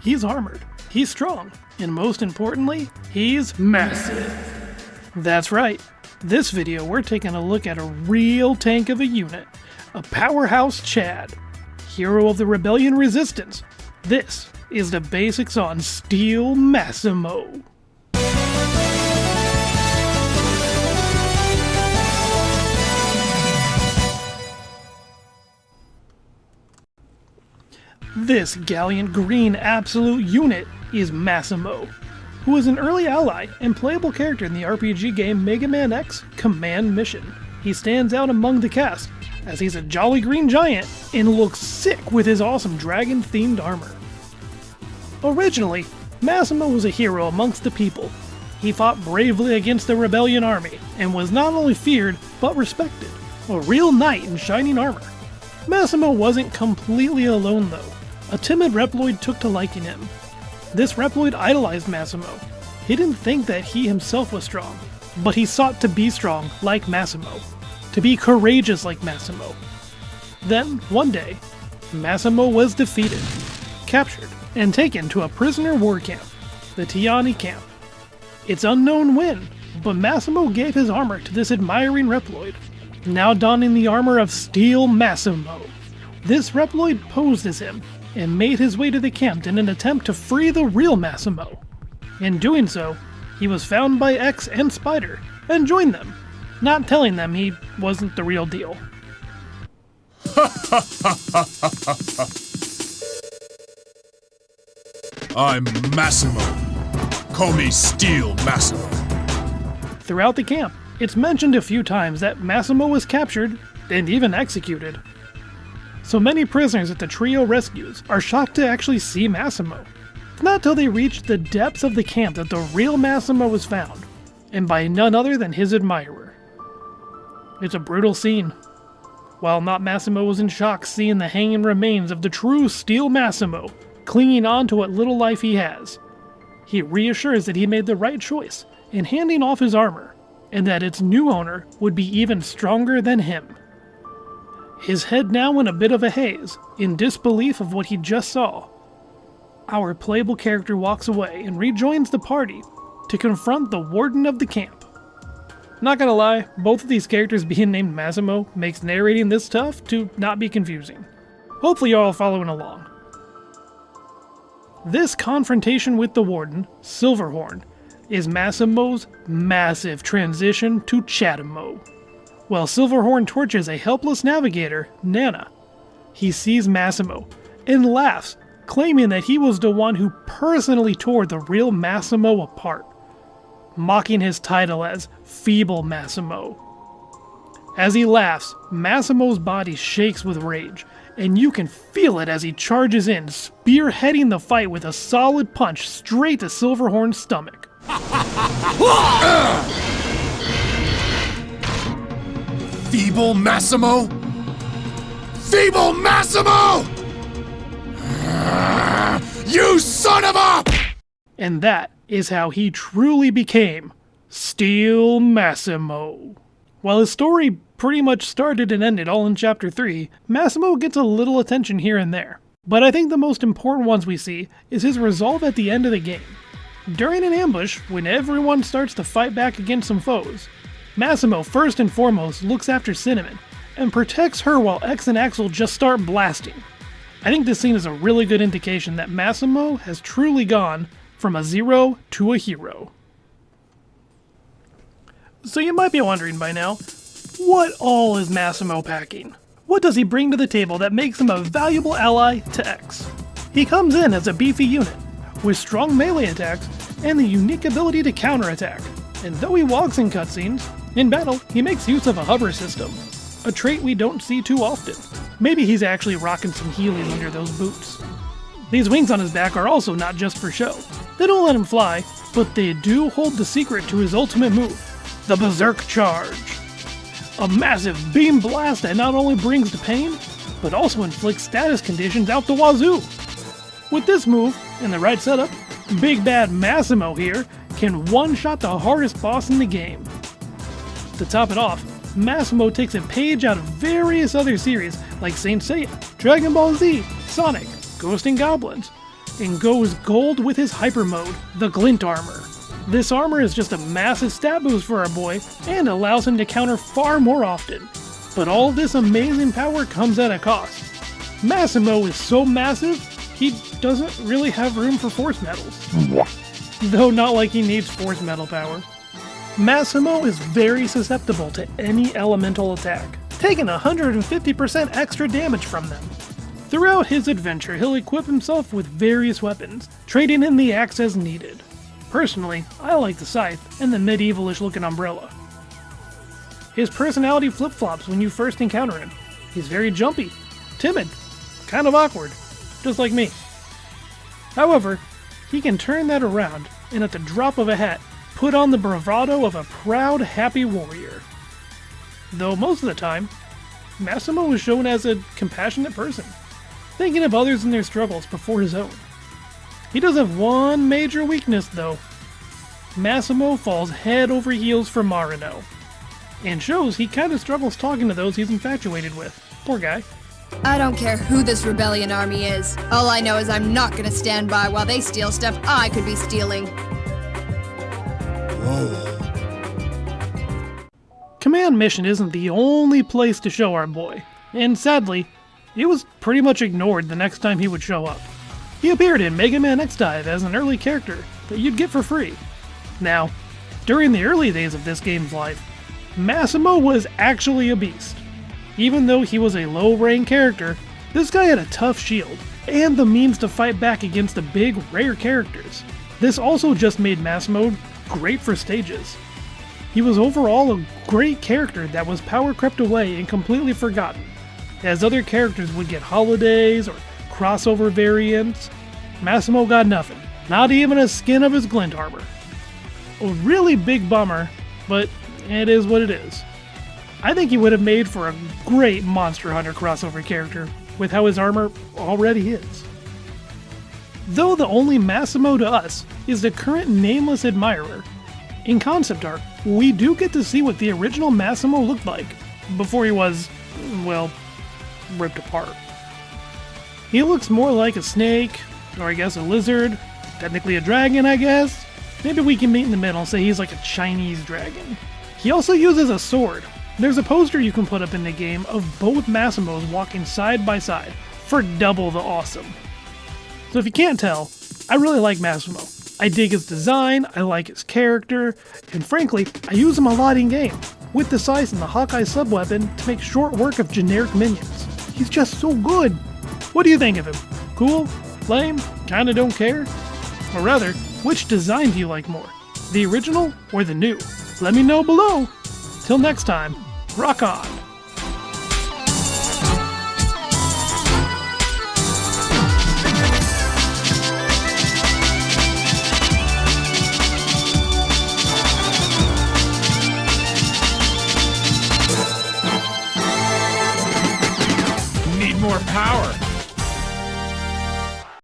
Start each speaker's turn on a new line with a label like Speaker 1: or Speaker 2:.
Speaker 1: he's armored, he's strong, and most importantly, he's massive. That's right, this video we're taking a look at a real tank of a unit, a powerhouse Chad, hero of the Rebellion Resistance. This is the basics on Steel Massimo. This gallant green absolute unit is Massimo, who is an early ally and playable character in the RPG game Mega Man X Command Mission. He stands out among the cast, as he's a jolly green giant and looks sick with his awesome dragon-themed armor. Originally, Massimo was a hero amongst the people. He fought bravely against the Rebellion army, and was not only feared, but respected. A real knight in shining armor. Massimo wasn't completely alone though. A timid Reploid took to liking him. This Reploid idolized Massimo. He didn't think that he himself was strong, but he sought to be strong like Massimo, to be courageous like Massimo. Then, one day, Massimo was defeated, captured, and taken to a prisoner war camp, the Tiani camp. It's unknown when, but Massimo gave his armor to this admiring Reploid, now donning the armor of Steel Massimo. This Reploid posed as him, and made his way to the camp in an attempt to free the real Massimo. In doing so, he was found by X and Spider, and joined them, not telling them he wasn't the real deal.
Speaker 2: I'm Massimo. Call me Steel Massimo.
Speaker 1: Throughout the camp, it's mentioned a few times that Massimo was captured, and even executed. So many prisoners that the trio rescues are shocked to actually see Massimo. It's not till they reach the depths of the camp that the real Massimo was found, and by none other than his admirer. It's a brutal scene. While not Massimo was in shock seeing the hanging remains of the true Steel Massimo, clinging on to what little life he has, he reassures that he made the right choice in handing off his armor, and that its new owner would be even stronger than him. His head now in a bit of a haze, in disbelief of what he just saw, our playable character walks away and rejoins the party to confront the warden of the camp. Not gonna lie, both of these characters being named Massimo makes narrating this tough to not be confusing. Hopefully you're all following along. This confrontation with the warden, Silverhorn, is Massimo's massive transition to Chatimo. While Silverhorn torches a helpless navigator, Nana, he sees Massimo and laughs, claiming that he was the one who personally tore the real Massimo apart, mocking his title as Feeble Massimo. As he laughs, Massimo's body shakes with rage, and you can feel it as he charges in, spearheading the fight with a solid punch straight to Silverhorn's stomach.
Speaker 2: Feeble Massimo? Feeble Massimo! You son of a...
Speaker 1: And that is how he truly became Steel Massimo. While his story pretty much started and ended all in Chapter 3, Massimo gets a little attention here and there. But I think the most important ones we see is his resolve at the end of the game. During an ambush, when everyone starts to fight back against some foes, Massimo first and foremost looks after Cinnamon, and protects her while X and Axel just start blasting. I think this scene is a really good indication that Massimo has truly gone from a zero to a hero. So you might be wondering by now, what all is Massimo packing? What does he bring to the table that makes him a valuable ally to X? He comes in as a beefy unit, with strong melee attacks and the unique ability to counterattack. And though he walks in cutscenes, in battle he makes use of a hover system, a trait we don't see too often. Maybe he's actually rocking some Heelys under those boots. These wings on his back are also not just for show. They don't let him fly, but they do hold the secret to his ultimate move, the Berserk Charge. A massive beam blast that not only brings the pain, but also inflicts status conditions out the wazoo. With this move, and the right setup, Big Bad Massimo here can one-shot the hardest boss in the game. To top it off, Massimo takes a page out of various other series like Saint Seiya, Dragon Ball Z, Sonic, Ghosts and Goblins, and goes gold with his hyper mode, the Glint Armor. This armor is just a massive stat boost for our boy and allows him to counter far more often. But all this amazing power comes at a cost. Massimo is so massive, he doesn't really have room for force medals. Though not like he needs force metal power. Massimo is very susceptible to any elemental attack, taking 150% extra damage from them. Throughout his adventure, he'll equip himself with various weapons, trading in the axe as needed. Personally, I like the scythe and the medievalish looking umbrella. His personality flip-flops when you first encounter him. He's very jumpy, timid, kind of awkward, just like me. However, he can turn that around and at the drop of a hat, put on the bravado of a proud, happy warrior. Though most of the time, Massimo is shown as a compassionate person, thinking of others and their struggles before his own. He does have one major weakness though. Massimo falls head over heels for Marino, and shows he kinda struggles talking to those he's infatuated with. Poor guy.
Speaker 3: I don't care who this rebellion army is. All I know is I'm not gonna stand by while they steal stuff I could be stealing.
Speaker 1: Command Mission isn't the only place to show our boy, and sadly, it was pretty much ignored the next time he would show up. He appeared in Mega Man X Dive as an early character that you'd get for free. Now, during the early days of this game's life, Massimo was actually a beast. Even though he was a low-rank character, this guy had a tough shield, and the means to fight back against the big, rare characters. This also just made Massimo great for stages. He was overall a great character that was power crept away and completely forgotten, as other characters would get holidays or crossover variants. Massimo got nothing, not even a skin of his glint armor. A really big bummer, but it is what it is. I think he would have made for a great Monster Hunter crossover character, with how his armor already is. Though the only Massimo to us is the current nameless admirer, in concept art, we do get to see what the original Massimo looked like, before he was, well, ripped apart. He looks more like a snake, or I guess a lizard, technically a dragon I guess. Maybe we can meet in the middle and say he's like a Chinese dragon. He also uses a sword. There's a poster you can put up in the game of both Massimos walking side by side for double the awesome. So if you can't tell, I really like Massimo. I dig his design, I like his character, and frankly, I use him a lot in game, with the scythe and the Hawkeye sub-weapon to make short work of generic minions. He's just so good! What do you think of him? Cool? Lame? Kinda don't care? Or rather, which design do you like more? The original or the new? Let me know below! Till next time, rock on!
Speaker 2: Need more power.